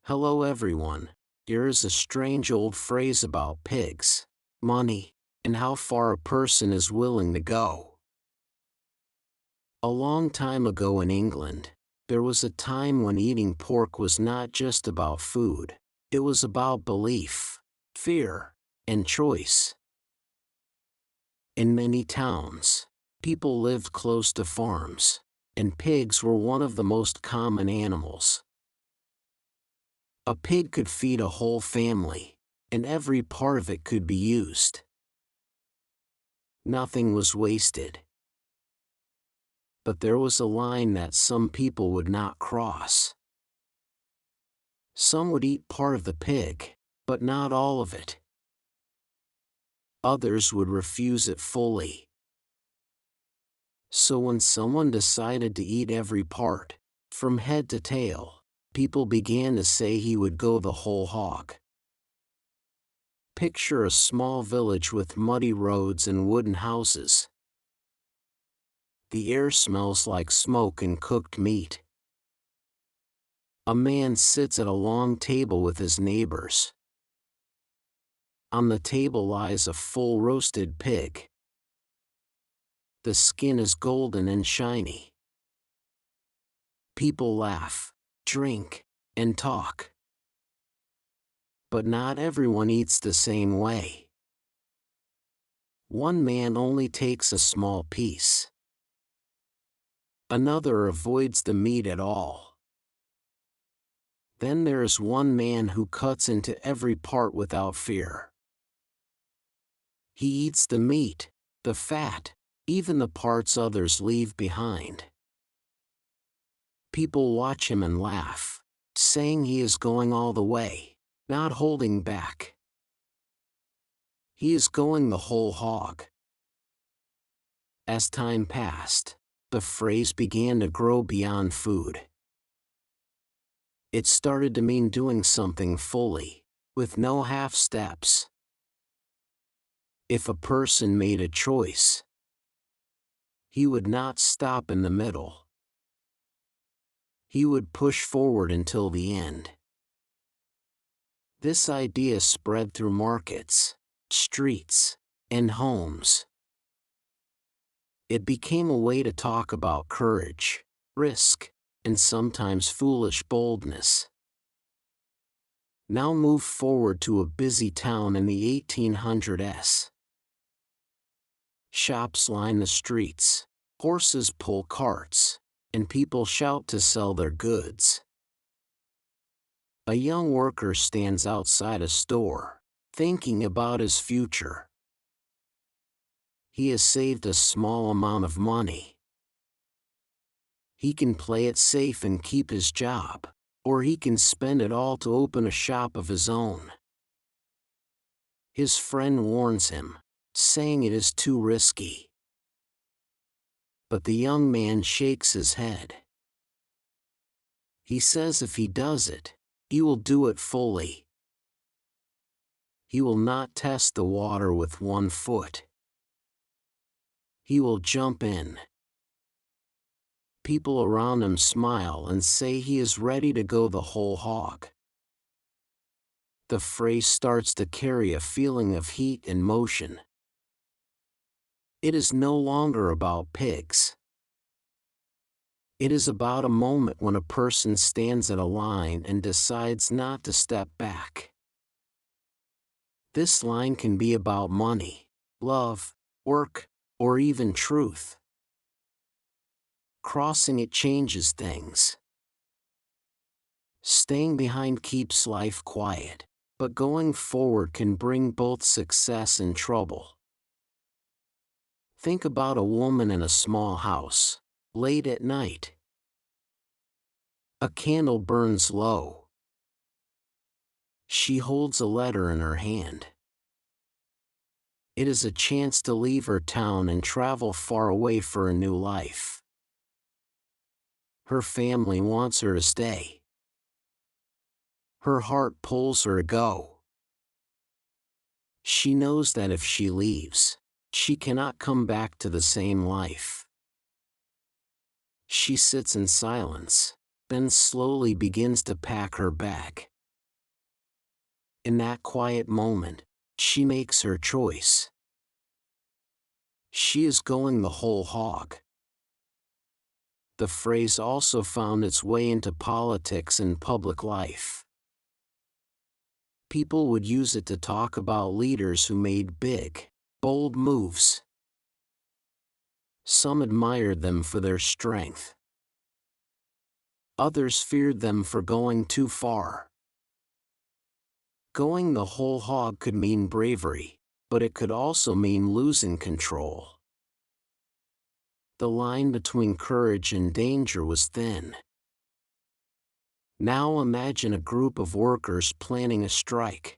Hello everyone. Here is a strange old phrase about pigs, money, and how far a person is willing to go. A long time ago in England, there was a time when eating pork was not just about food, it was about belief, fear, and choice. In many towns, people lived close to farms, and pigs were one of the most common animals. A pig could feed a whole family, and every part of it could be used. Nothing was wasted. But there was a line that some people would not cross. Some would eat part of the pig, but not all of it. Others would refuse it fully. So when someone decided to eat every part, from head to tail, people began to say he would go the whole hog. Picture a small village with muddy roads and wooden houses. The air smells like smoke and cooked meat. A man sits at a long table with his neighbors. On the table lies a full roasted pig. The skin is golden and shiny. People laugh, drink, and talk. But not everyone eats the same way. One man only takes a small piece. Another avoids the meat at all. Then there is one man who cuts into every part without fear. He eats the meat, the fat, even the parts others leave behind. People watch him and laugh, saying he is going all the way, not holding back. He is going the whole hog. As time passed, the phrase began to grow beyond food. It started to mean doing something fully, with no half steps. If a person made a choice, he would not stop in the middle. He would push forward until the end. This idea spread through markets, streets, and homes. It became a way to talk about courage, risk, and sometimes foolish boldness. Now move forward to a busy town in the 1800s. Shops line the streets, horses pull carts, and people shout to sell their goods. A young worker stands outside a store, thinking about his future. He has saved a small amount of money. He can play it safe and keep his job, or he can spend it all to open a shop of his own. His friend warns him, saying it is too risky. But the young man shakes his head. He says if he does it, he will do it fully. He will not test the water with one foot. He will jump in. People around him smile and say he is ready to go the whole hog. The phrase starts to carry a feeling of heat and motion. It is no longer about pigs. It is about a moment when a person stands at a line and decides not to step back. This line can be about money, love, work, or even truth. Crossing it changes things. Staying behind keeps life quiet, but going forward can bring both success and trouble. Think about a woman in a small house, late at night. A candle burns low. She holds a letter in her hand. It is a chance to leave her town and travel far away for a new life. Her family wants her to stay. Her heart pulls her to go. She knows that if she leaves, she cannot come back to the same life. She sits in silence, then slowly begins to pack her bag. In that quiet moment, she makes her choice. She is going the whole hog. The phrase also found its way into politics and public life. People would use it to talk about leaders who made big, bold moves. Some admired them for their strength. Others feared them for going too far. Going the whole hog could mean bravery, but it could also mean losing control. The line between courage and danger was thin. Now imagine a group of workers planning a strike.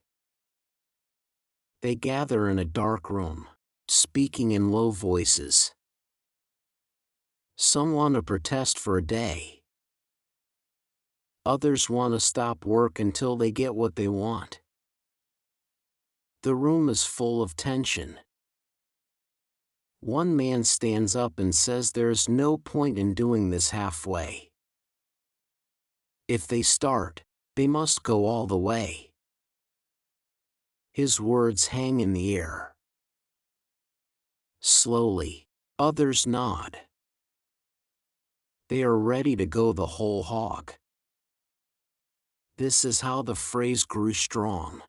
They gather in a dark room, speaking in low voices. Some want to protest for a day. Others want to stop work until they get what they want. The room is full of tension. One man stands up and says there is no point in doing this halfway. If they start, they must go all the way. His words hang in the air. Slowly, others nod. They are ready to go the whole hog. This is how the phrase grew strong.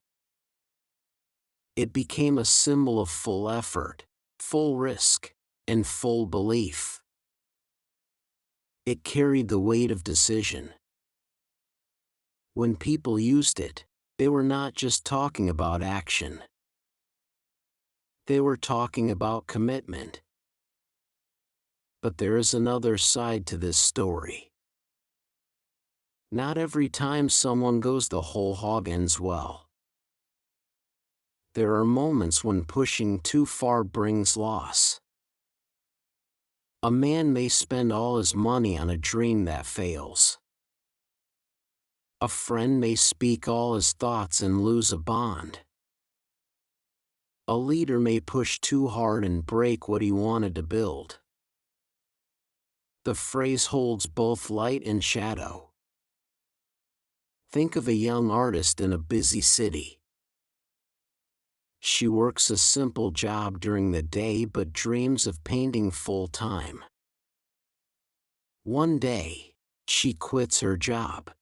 It became a symbol of full effort, full risk, and full belief. It carried the weight of decision. When people used it, they were not just talking about action. They were talking about commitment. But there is another side to this story. Not every time someone goes the whole hog ends well. There are moments when pushing too far brings loss. A man may spend all his money on a dream that fails. A friend may speak all his thoughts and lose a bond. A leader may push too hard and break what he wanted to build. The phrase holds both light and shadow. Think of a young artist in a busy city. She works a simple job during the day but dreams of painting full-time. One day, she quits her job.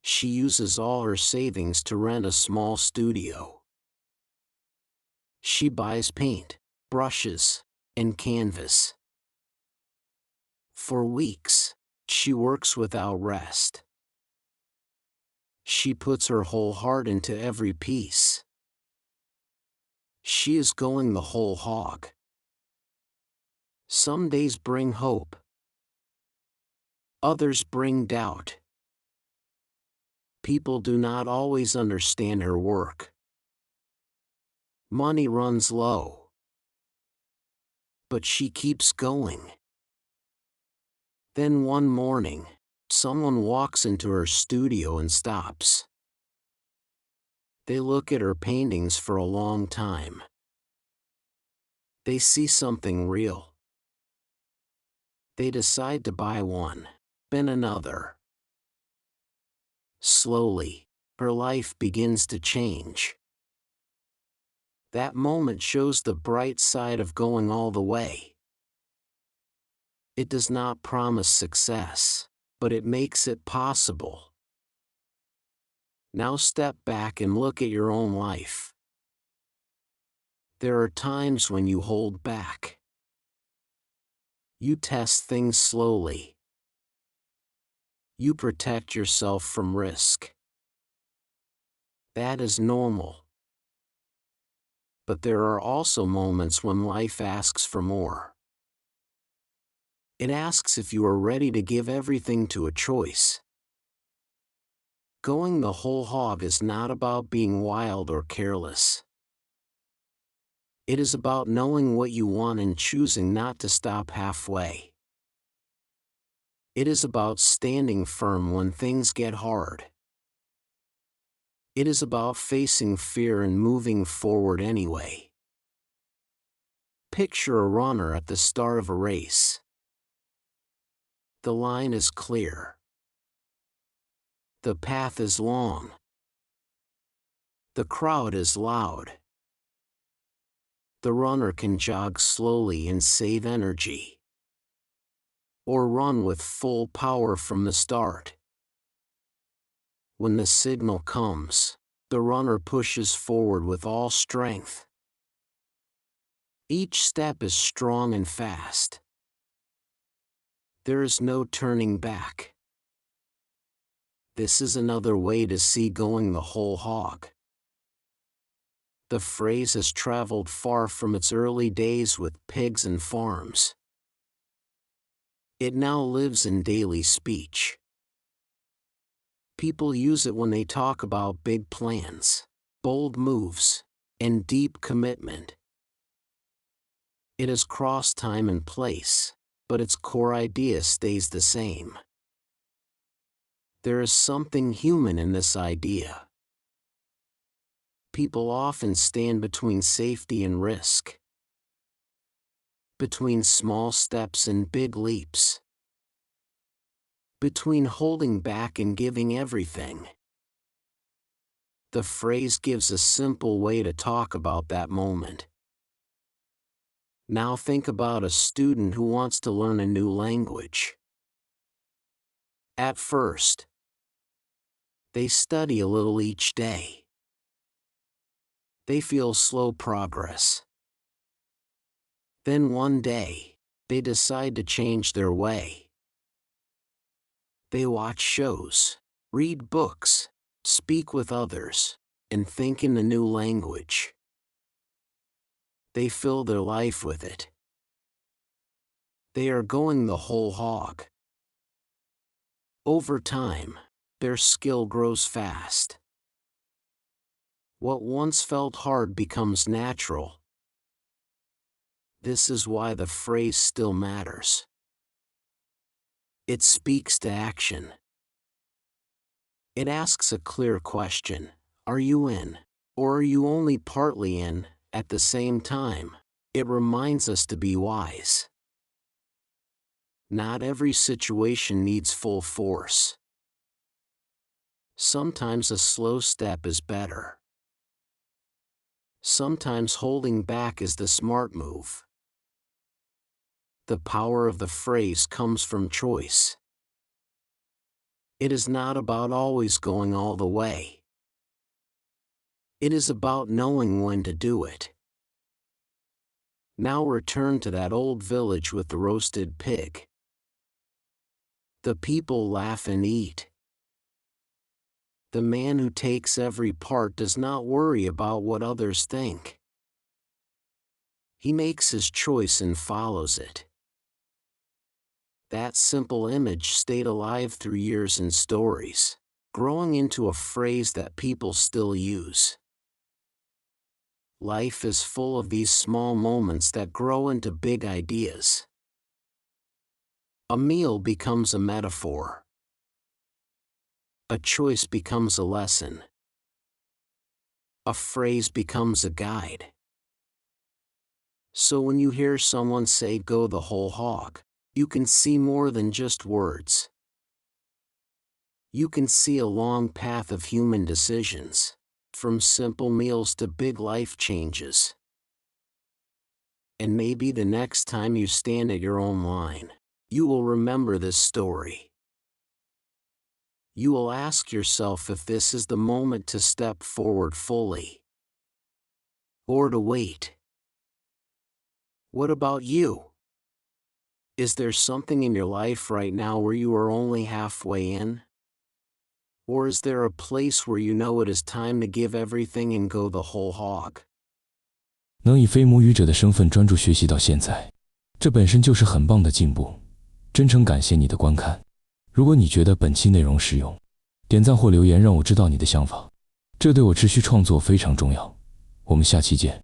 She uses all her savings to rent a small studio. She buys paint, brushes, and canvas. For weeks, she works without rest. She puts her whole heart into every piece. She is going the whole hog. Some days bring hope. Others bring doubt. People do not always understand her work. Money runs low. But she keeps going. Then one morning, someone walks into her studio and stops. They look at her paintings for a long time. They see something real. They decide to buy one, then another. Slowly, her life begins to change. That moment shows the bright side of going all the way. It does not promise success, but it makes it possible. Now step back and look at your own life. There are times when you hold back. You test things slowly. You protect yourself from risk. That is normal. But there are also moments when life asks for more. It asks if you are ready to give everything to a choice. Going the whole hog is not about being wild or careless. It is about knowing what you want and choosing not to stop halfway. It is about standing firm when things get hard. It is about facing fear and moving forward anyway. Picture a runner at the start of a race. The line is clear. The path is long. The crowd is loud. The runner can jog slowly and save energy, or run with full power from the start. When the signal comes, the runner pushes forward with all strength. Each step is strong and fast. There is no turning back. This is another way to see going the whole hog. The phrase has traveled far from its early days with pigs and farms. It now lives in daily speech. People use it when they talk about big plans, bold moves, and deep commitment. It has crossed time and place, but its core idea stays the same. There is something human in this idea. People often stand between safety and risk, between small steps and big leaps, between holding back and giving everything. The phrase gives a simple way to talk about that moment. Now think about a student who wants to learn a new language. At first, they study a little each day. They feel slow progress. Then one day, they decide to change their way. They watch shows, read books, speak with others, and think in the new language. They fill their life with it. They are going the whole hog. Over time, their skill grows fast. What once felt hard becomes natural. This is why the phrase still matters. It speaks to action. It asks a clear question: are you in, or are you only partly in? At the same time, it reminds us to be wise. Not every situation needs full force. Sometimes a slow step is better. Sometimes holding back is the smart move. The power of the phrase comes from choice. It is not about always going all the way. It is about knowing when to do it. Now return to that old village with the roasted pig. The people laugh and eat. The man who takes every part does not worry about what others think. He makes his choice and follows it. That simple image stayed alive through years and stories, growing into a phrase that people still use. Life is full of these small moments that grow into big ideas. A meal becomes a metaphor. A choice becomes a lesson. A phrase becomes a guide. So when you hear someone say "go the whole hog," you can see more than just words. You can see a long path of human decisions, from simple meals to big life changes. And maybe the next time you stand at your own line, you will remember this story. You will ask yourself if this is the moment to step forward fully, or to wait. What about you? Is there something in your life right now where you are only halfway in? Or is there a place where you know it is time to give everything and go the whole hog? 能以非母语者的身份专注学习到现在，这本身就是很棒的进步。真诚感谢你的观看。如果你觉得本期内容实用，点赞或留言让我知道你的想法，这对我持续创作非常重要。我们下期见。